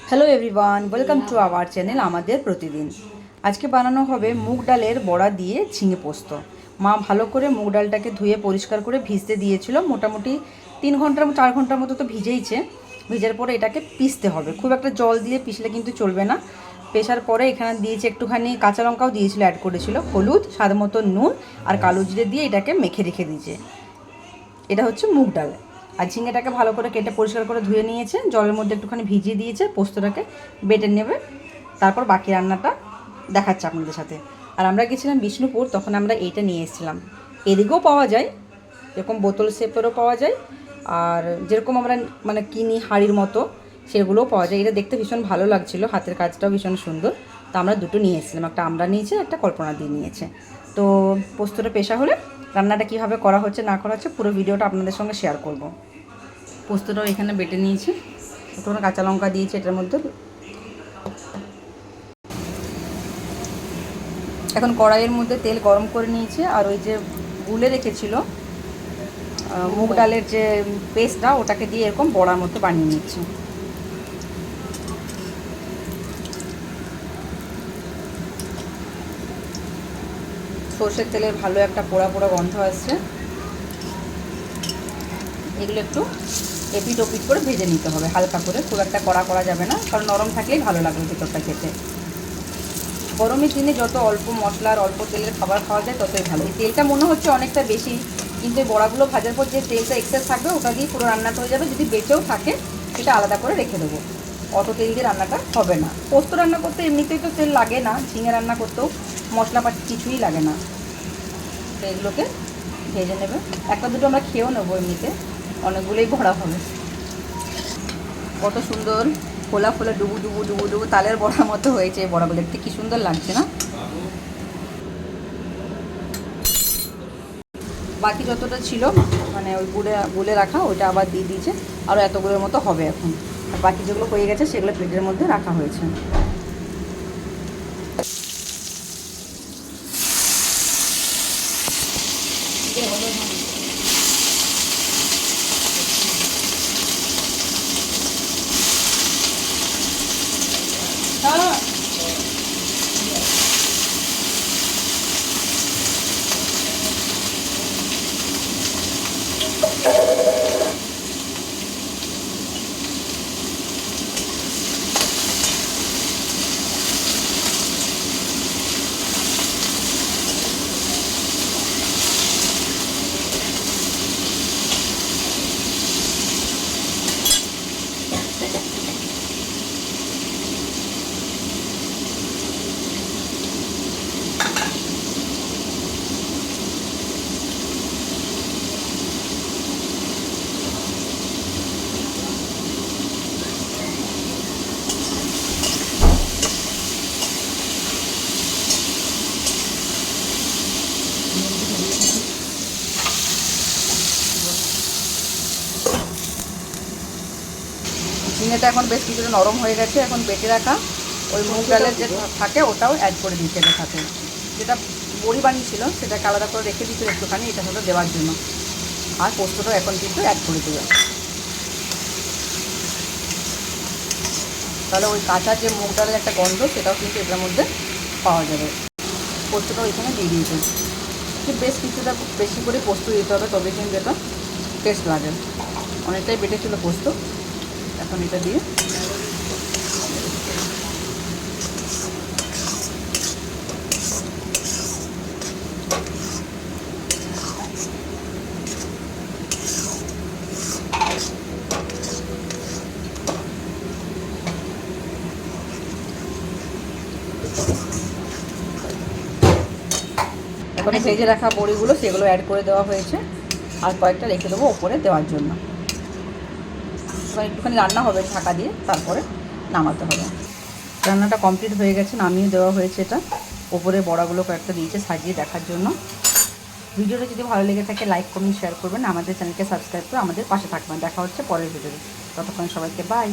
Hello everyone, welcome to our channel আমাদের প্রতিদিন। আজকে বানানো হবে মুগ ডালের বড়া দিয়ে ঝিঙে পোস্ত। মা ভালো করে মুগ ডালটাকে ধুয়ে পরিষ্কার করে ভিজতে দিয়েছিল, মোটামুটি 3 ঘন্টার 4 ঘন্টার মতো তো ভিজেইছে। ভিজার পরে এটাকে পিষতে হবে, খুব একটা জল দিয়ে পিষলে কিন্তু চলবে না। পেশার পরে এখানে দিয়েছে একটুখানি কাঁচা লঙ্কাও দিয়েছিল, অ্যাড করেছিল, হলুদ, স্বাদ মতো নুন আর কালো জিরে দিয়ে এটাকে মেখে রেখে দিয়েছে। এটা হচ্ছে মুগ ডাল। আর ঝিঙেটাকে ভালো করে কেটে পরিষ্কার করে ধুয়ে নিয়েছে, জলের মধ্যে একটুখানি ভিজিয়ে দিয়েছে, পোস্তটাকে বেটে নেবে। তারপর বাকি রান্নাটা দেখাচ্ছে আপনাদের সাথে। আর আমরা গেছিলাম বিষ্ণুপুর, তখন আমরা এইটা নিয়ে এসেছিলাম। এদিকেও পাওয়া যায়, এরকম বোতল শেপেরও পাওয়া যায়, আর যেরকম আমরা মানে কিনি হাঁড়ির মতো সেগুলোও পাওয়া যায়। এটা দেখতে ভীষণ ভালো লাগছিলো, হাতের কাজটাও ভীষণ সুন্দর। তো আমরা দুটো নিয়ে এসেছিলাম, একটা আমরা নিয়েছে, একটা কল্পনা দিয়ে নিয়েছে। তো পোস্তটা পেশা হলে রান্নাটা কীভাবে করা হচ্ছে না করা হচ্ছে পুরো ভিডিওটা আপনাদের সঙ্গে শেয়ার করব। পোস্তটাও এখানে বেটে নিয়েছি, একটু কাঁচা লঙ্কা দিয়েছি এটার মধ্যে। এখন কড়াইয়ের মধ্যে তেল গরম করে নিয়েছি, আর ওই যে গুলে রেখেছিল মুগ ডালের যে পেস্টটা, ওটাকে দিয়ে এরকম বড়ার মতো বানিয়ে নিচ্ছি। সর্ষের তেলের ভালো একটা পোড়া পোড়া গন্ধ আসছে। এগুলো একটু এপিট ওপিট করে ভেজে নিতে হবে হালকা করে, খুব একটা কড়া করা যাবে না, কারণ নরম থাকলেই ভালো লাগবে ভেতরটা খেতে। গরমের দিনে যত অল্প মশলার অল্প তেলের খাবার খাওয়া যায় ততই ভালো। এই তেলটা মনে হচ্ছে অনেকটা বেশি, কিন্তু এই বড়াগুলো ভাজার পর যে তেলটা এক্সেস থাকবে ওটা দিয়ে পুরো রান্নাটা হয়ে যাবে। যদি বেঁচেও থাকে সেটা আলাদা করে রেখে দেবো, অত তেল দিয়ে রান্নাটা হবে না। পোস্ত রান্না করতে এমনিতেই তো তেল লাগে না, ঝিঙে রান্না করতেও মশলাপাতি কিছুই লাগে না। তো এগুলোকে ভেজে নেবে, একটা দুটো আমরা খেয়েও নেবো, এমনিতে অনেকগুলোই বড়া হবে। কত সুন্দর ফোলা ফোলা ডুবু ডুবু ডুবু ডুবু তালের বড়ার মতো হয়েছে এই বড়াগুলো, দেখতে কি সুন্দর লাগছে না? বাকি যতটা ছিল মানে ওই গুলে রাখা, ওইটা আবার দিয়ে দিয়েছে, আরও এতগুলোর মতো হবে এখন। আর বাকি যেগুলো হয়ে গেছে সেগুলো প্লেটের মধ্যে রাখা হয়েছে। ঝিঙেটা এখন বেশ কিছুটা নরম হয়ে গেছে, এখন বেটে রাখা ওই মুগ ডালের যে থাকে ওটাও অ্যাড করে দিচ্ছে এটার সাথে। যেটা বড়ি বানিয়েছিল সেটাকে আলাদা করে রেখে দিচ্ছিল একটুখানি, এটা হলো দেওয়ার জন্য। আর পোস্তটাও এখন কিন্তু অ্যাড করে দেবে, তাহলে ওই কাঁচা যে মুগ ডালের একটা গন্ধ সেটাও কিন্তু এটার মধ্যে পাওয়া যাবে। পোস্তটাও এখানে দিয়ে দিয়েছে, বেশ কিছুটা বেশি করে পোস্ত দিতে হবে, তবে কিন্তু এটা টেস্ট লাগে। অনেকটাই বেটেছিল পোস্ত, এখন এটা দিয়ে এখন ভেজে রাখা বড়িগুলো সেগুলো অ্যাড করে দেওয়া হয়েছে, আর কয়েকটা রেখে দেবো ওপরে দেওয়ার জন্য। এবার একটুখানি রান্না হবে ঢাকা দিয়ে, তারপরে নামাতে হবে। রান্নাটা কমপ্লিট হয়ে গেছে, নামিয়ে দেওয়া হয়েছে। এটা ওপরে বড়াগুলো কয়েকটা দিয়েছে সাজিয়ে দেখার জন্য। ভিডিওটা যদি ভালো লেগে থাকে লাইক কমেন্ট শেয়ার করবেন, আমাদের চ্যানেলকে সাবস্ক্রাইব করে আমাদের পাশে থাকবেন। দেখা হচ্ছে পরের ভিডিওতে, ততক্ষণ সবাইকে বাই।